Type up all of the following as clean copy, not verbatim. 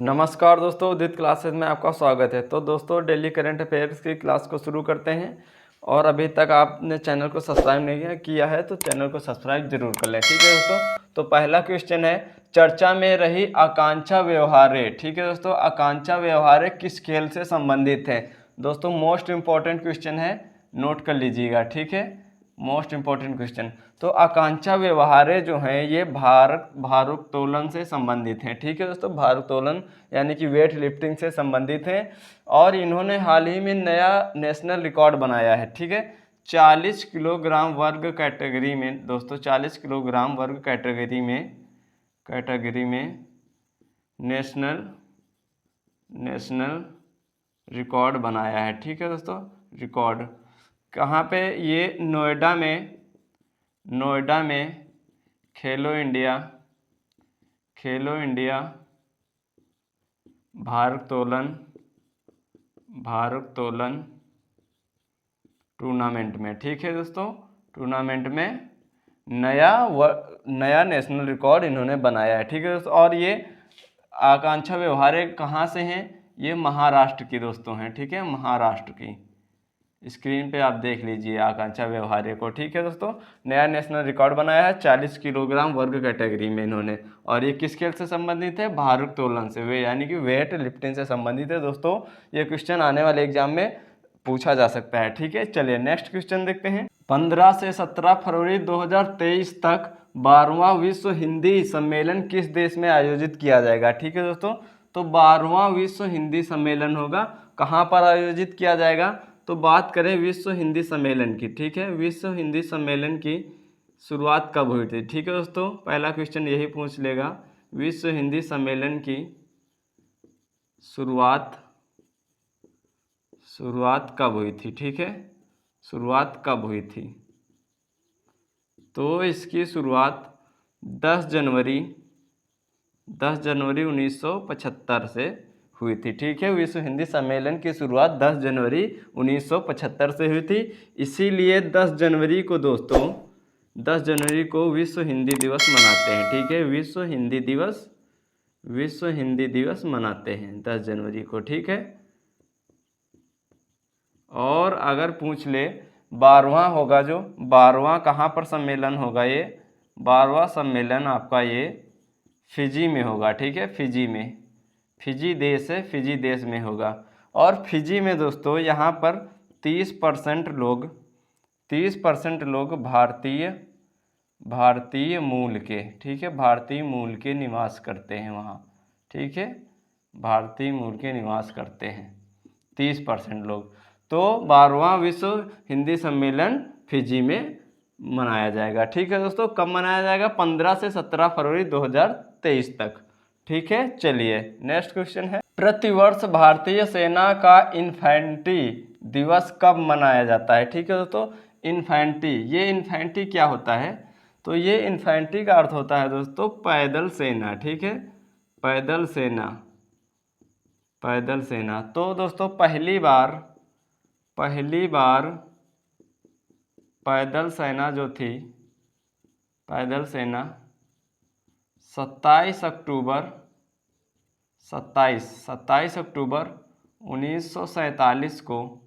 नमस्कार दोस्तों, उदित क्लासेस में आपका स्वागत है। तो दोस्तों, डेली करंट अफेयर्स की क्लास को शुरू करते हैं। और अभी तक आपने चैनल को सब्सक्राइब नहीं किया है तो चैनल को सब्सक्राइब जरूर कर लें। ठीक है दोस्तों, तो पहला क्वेश्चन है, चर्चा में रही आकांक्षा व्यवहार्य। ठीक है दोस्तों, आकांक्षा व्यवहार्य किस खेल से संबंधित है? दोस्तों मोस्ट इंपॉर्टेंट क्वेश्चन है, नोट कर लीजिएगा। ठीक है, मोस्ट इंपॉर्टेंट क्वेश्चन। तो आकांक्षा व्यवहार्य जो हैं ये भारोत्तोलन से संबंधित हैं। ठीक है दोस्तों, भारोत्तोलन यानी कि वेट लिफ्टिंग से संबंधित हैं। और इन्होंने हाल ही में नया नेशनल रिकॉर्ड बनाया है। ठीक है, 40 किलोग्राम वर्ग कैटेगरी में दोस्तों, 40 किलोग्राम वर्ग कैटेगरी में नेशनल रिकॉर्ड बनाया है। ठीक है दोस्तों, रिकॉर्ड कहाँ पे? ये नोएडा में खेलो इंडिया भारोत्तोलन टूर्नामेंट में। ठीक है दोस्तों, टूर्नामेंट में नया नेशनल रिकॉर्ड इन्होंने बनाया है। ठीक है दोस्तों, और ये आकांक्षा व्यवहार्य कहाँ से हैं? ये महाराष्ट्र की दोस्तों हैं। ठीक है, महाराष्ट्र की। स्क्रीन पे आप देख लीजिए आकांक्षा व्यवहार्य को। ठीक है दोस्तों, नया नेशनल रिकॉर्ड बनाया है 40 किलोग्राम वर्ग कैटेगरी में इन्होंने। और ये किस खेल से संबंधित है? भारोत्तोलन से, वे यानी कि वेट लिफ्टिंग से संबंधित है। दोस्तों ये क्वेश्चन आने वाले एग्जाम में पूछा जा सकता है। ठीक है, चलिए नेक्स्ट क्वेश्चन देखते हैं। 15 से 17 फरवरी 2023 तक 12वां विश्व हिंदी सम्मेलन किस देश में आयोजित किया जाएगा? ठीक है दोस्तों, तो 12वां विश्व हिंदी सम्मेलन होगा, कहाँ पर आयोजित किया जाएगा? तो बात करें विश्व हिंदी सम्मेलन की। ठीक है, विश्व हिंदी सम्मेलन की शुरुआत कब हुई थी? ठीक है दोस्तों, पहला क्वेश्चन यही पूछ लेगा, विश्व हिंदी सम्मेलन की शुरुआत कब हुई थी? ठीक है, शुरुआत कब हुई थी? तो इसकी शुरुआत 10 जनवरी 1975 से हुई थी। ठीक है, विश्व हिंदी सम्मेलन की शुरुआत 10 जनवरी 1975 से हुई थी। इसीलिए 10 जनवरी को दोस्तों, 10 जनवरी को विश्व हिंदी दिवस मनाते हैं। ठीक है, विश्व हिंदी दिवस मनाते हैं 10 जनवरी को। ठीक है, और अगर पूछ ले 12वां होगा, जो 12वां कहाँ पर सम्मेलन होगा? ये 12वां सम्मेलन आपका ये फिजी में होगा। ठीक है, फिजी में, फिजी देश है, फिजी देश में होगा। और फिजी में दोस्तों यहाँ पर 30% लोग भारतीय मूल के, ठीक है, भारतीय मूल के निवास करते हैं वहाँ। ठीक है, भारतीय मूल के निवास करते हैं 30% लोग। तो 12वां विश्व हिंदी सम्मेलन फिजी में मनाया जाएगा। ठीक है दोस्तों, कब मनाया जाएगा? 15 से 17 फरवरी 2023 तक। ठीक है, चलिए नेक्स्ट क्वेश्चन है, प्रतिवर्ष भारतीय सेना का इन्फेंट्री दिवस कब मनाया जाता है? ठीक है दोस्तों, इन्फेंट्री, ये इन्फेंट्री क्या होता है? तो ये इन्फेंट्री का अर्थ होता है दोस्तों पैदल सेना। ठीक है, पैदल सेना। तो दोस्तों पहली बार पैदल सेना जो थी, पैदल सेना 27 अक्टूबर 1947 को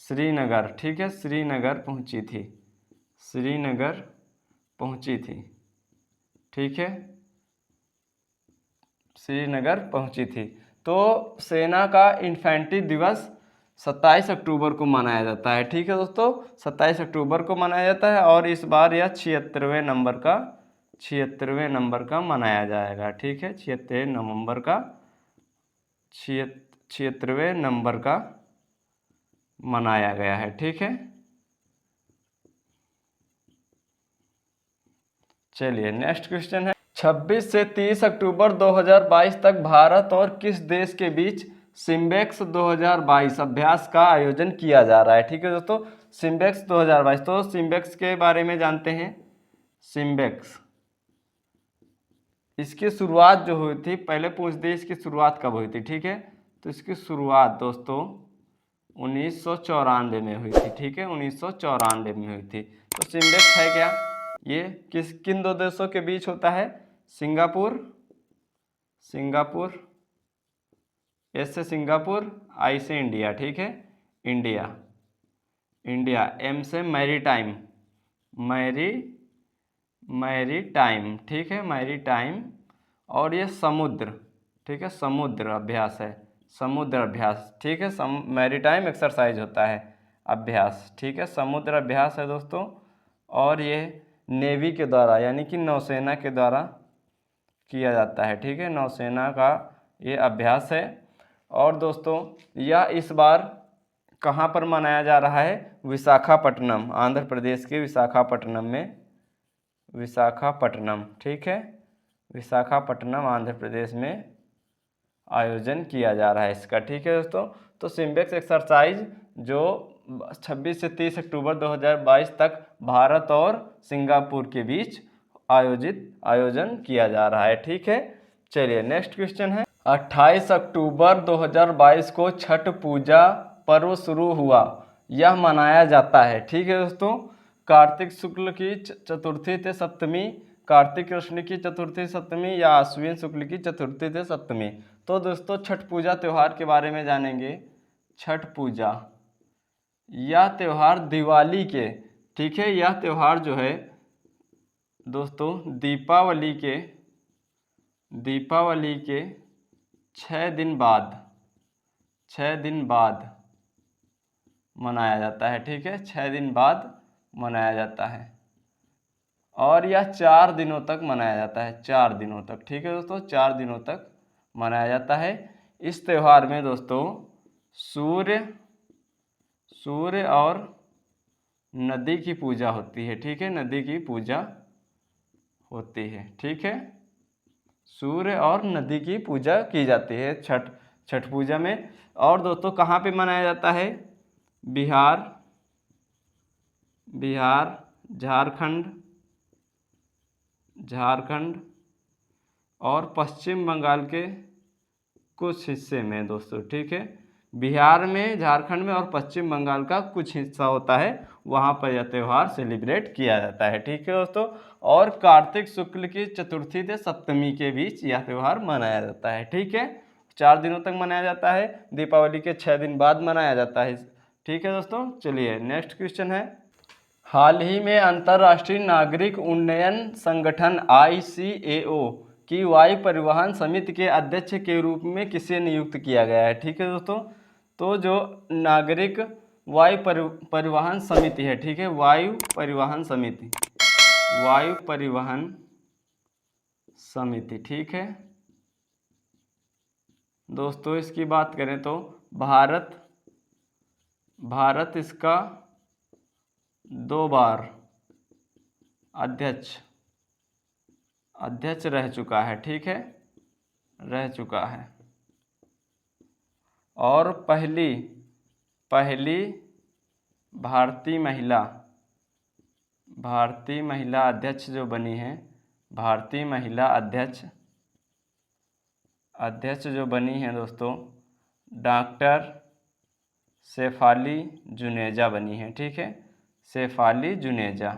श्रीनगर, ठीक है, श्रीनगर पहुंची थी। ठीक है, श्रीनगर पहुंची थी। तो सेना का इन्फेंट्री दिवस 27 अक्टूबर को मनाया जाता है। ठीक है दोस्तों, 27 अक्टूबर को मनाया जाता है। और इस बार यह 76वें नंबर का मनाया जाएगा। ठीक है, 76वें नंबर का मनाया गया है। ठीक है, चलिए नेक्स्ट क्वेश्चन है, 26 से 30 अक्टूबर 2022 तक भारत और किस देश के बीच सिम्बेक्स 2022 अभ्यास का आयोजन किया जा रहा है? ठीक है दोस्तों, सिम्बेक्स 2022। तो सिम्बेक्स के बारे में जानते हैं। सिम्बेक्स, इसकी शुरुआत जो हुई थी, पहले पूछ दे इसकी शुरुआत कब हुई थी। ठीक है, तो इसकी शुरुआत दोस्तों 1994 में हुई थी। ठीक है, 1994 में हुई थी। तो सिम्बेक्स है क्या? ये किन दो देशों के बीच होता है? सिंगापुर एस से सिंगापुर, आई से इंडिया, ठीक है, इंडिया, इंडिया। एम से मैरीटाइम, मैरीटाइम, ठीक है, मैरीटाइम। और ये समुद्र, ठीक है, समुद्र अभ्यास है, समुद्र अभ्यास, ठीक है, मैरीटाइम एक्सरसाइज होता है, अभ्यास, ठीक है, समुद्र अभ्यास है दोस्तों। और ये नेवी के द्वारा यानी कि नौसेना के द्वारा किया जाता है, ठीक है, नौसेना का ये अभ्यास है। और दोस्तों यह इस बार कहाँ पर मनाया जा रहा है? विशाखापट्टनम, आंध्र प्रदेश के विशाखापट्टनम में, विशाखापट्टनम, ठीक है, विशाखापट्टनम आंध्र प्रदेश में आयोजन किया जा रहा है इसका, ठीक है दोस्तों। तो सिम्बेक्स एक्सरसाइज जो 26 से 30 अक्टूबर 2022 तक भारत और सिंगापुर के बीच आयोजन किया जा रहा है, ठीक है। चलिए नेक्स्ट क्वेश्चन है, 28 अक्टूबर 2022 को छठ पूजा पर्व शुरू हुआ, यह मनाया जाता है, ठीक है दोस्तों, कार्तिक शुक्ल की चतुर्थी से सप्तमी, कार्तिक कृष्ण की चतुर्थी सप्तमी या अश्विन शुक्ल की चतुर्थी से सप्तमी। तो दोस्तों छठ पूजा त्यौहार के बारे में जानेंगे। छठ पूजा, यह त्यौहार दिवाली के, ठीक है, यह त्यौहार जो है दोस्तों दीपावली के 6 दिन बाद, 6 दिन बाद मनाया जाता है, ठीक है, 6 दिन बाद मनाया जाता है। और यह 4 दिनों तक मनाया जाता है, 4 दिनों तक, ठीक है दोस्तों, 4 दिनों तक मनाया जाता है। इस त्यौहार में दोस्तों सूर्य और नदी की पूजा होती है, ठीक है, नदी की पूजा होती है, ठीक है, सूर्य और नदी की पूजा की जाती है छठ पूजा में। और दोस्तों कहाँ पे मनाया जाता है? बिहार, झारखंड और पश्चिम बंगाल के कुछ हिस्से में दोस्तों, ठीक है, बिहार में, झारखंड में और पश्चिम बंगाल का कुछ हिस्सा होता है, वहाँ पर यह त्यौहार सेलिब्रेट किया जाता है, ठीक है दोस्तों। और कार्तिक शुक्ल की चतुर्थी से सप्तमी के बीच यह त्यौहार मनाया जाता है, ठीक है, 4 दिनों तक मनाया जाता है, दीपावली के 6 दिन बाद मनाया जाता है, ठीक है दोस्तों। चलिए नेक्स्ट क्वेश्चन है, हाल ही में अंतर्राष्ट्रीय नागरिक उन्नयन संगठन ICAO की वायु परिवहन समिति के अध्यक्ष के रूप में किसे नियुक्त किया गया है, ठीक है दोस्तों। तो जो नागरिक वायु परिवहन समिति है, ठीक है, वायु परिवहन समिति, ठीक है दोस्तों, इसकी बात करें तो भारत इसका 2 बार अध्यक्ष रह चुका है, ठीक है, रह चुका है। और पहली भारतीय महिला अध्यक्ष जो बनी है, भारतीय महिला अध्यक्ष जो बनी है दोस्तों, डॉक्टर शेफाली जुनेजा बनी है, ठीक है, शेफाली जुनेजा,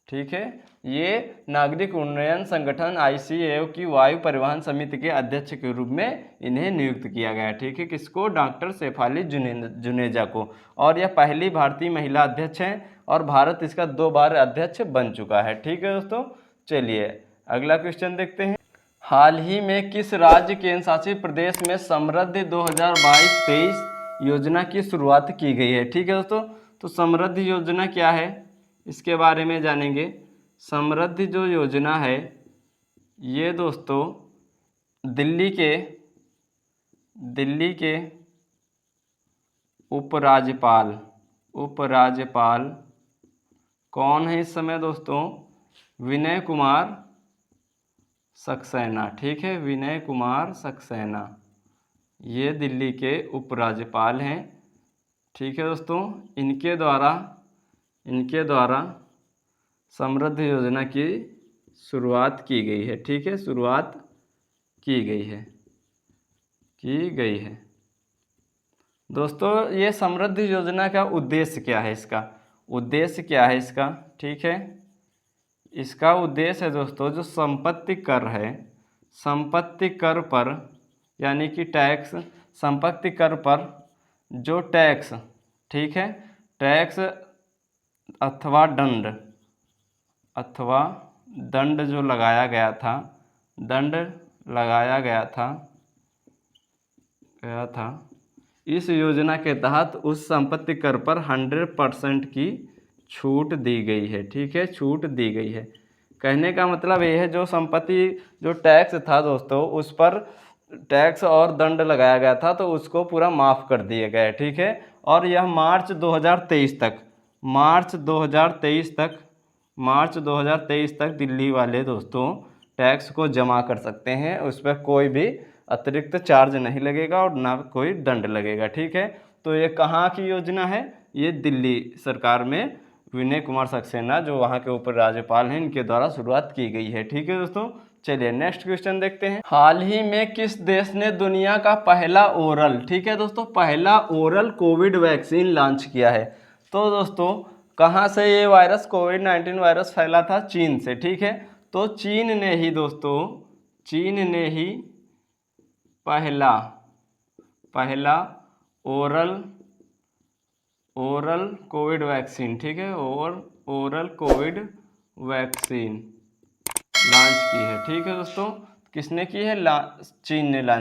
ठीक है। ये नागरिक उन्नयन संगठन ICAO की वायु परिवहन समिति के अध्यक्ष के रूप में इन्हें नियुक्त किया गया है, ठीक है, किसको? डॉक्टर शेफाली जुनेजा को। और यह पहली भारतीय महिला अध्यक्ष हैं और भारत इसका 2 बार अध्यक्ष बन चुका है, ठीक है दोस्तों। चलिए अगला क्वेश्चन देखते हैं, हाल ही में किस राज्य केंद्र शासित प्रदेश में समृद्धि 2022-23 योजना की शुरुआत की गई है, ठीक है दोस्तों। तो समृद्धि योजना क्या है इसके बारे में जानेंगे। समृद्धि जो योजना है ये दोस्तों दिल्ली के उपराज्यपाल कौन है इस समय दोस्तों? विनय कुमार सक्सेना, ठीक है, विनय कुमार सक्सेना, ये दिल्ली के उपराज्यपाल हैं, ठीक है दोस्तों। इनके द्वारा समृद्धि योजना की शुरुआत की गई है, ठीक है, शुरुआत की गई है दोस्तों। ये समृद्धि योजना का उद्देश्य क्या है? इसका ठीक है, इसका उद्देश्य है दोस्तों जो संपत्ति कर है, संपत्ति कर पर यानी कि टैक्स, संपत्ति कर पर जो टैक्स, ठीक है, टैक्स अथवा दंड जो लगाया गया था, दंड लगाया गया था इस योजना के तहत उस संपत्ति कर पर 100% की छूट दी गई है। ठीक है, छूट दी गई है। कहने का मतलब ये है, जो संपत्ति जो टैक्स था दोस्तों, उस पर टैक्स और दंड लगाया गया था तो उसको पूरा माफ़ कर दिया गया है। ठीक है, और यह मार्च 2023 तक दिल्ली वाले दोस्तों टैक्स को जमा कर सकते हैं। उस पर कोई भी अतिरिक्त चार्ज नहीं लगेगा और ना कोई दंड लगेगा। ठीक है, तो ये कहाँ की योजना है? ये दिल्ली सरकार में विनय कुमार सक्सेना, जो वहाँ के ऊपर राज्यपाल हैं, इनके द्वारा शुरुआत की गई है। ठीक है दोस्तों, चलिए नेक्स्ट क्वेश्चन देखते हैं। हाल ही में किस देश ने दुनिया का पहला ओरल, ठीक है दोस्तों, पहला ओरल कोविड वैक्सीन लॉन्च किया है? तो दोस्तों कहाँ से ये वायरस कोविड-19 वायरस फैला था? चीन से। ठीक है, तो चीन ने ही पहला ओरल कोविड वैक्सीन, ठीक है, ओरल कोविड वैक्सीन लॉन्च की है। ठीक है दोस्तों, किसने की है? चीन ने लॉन्च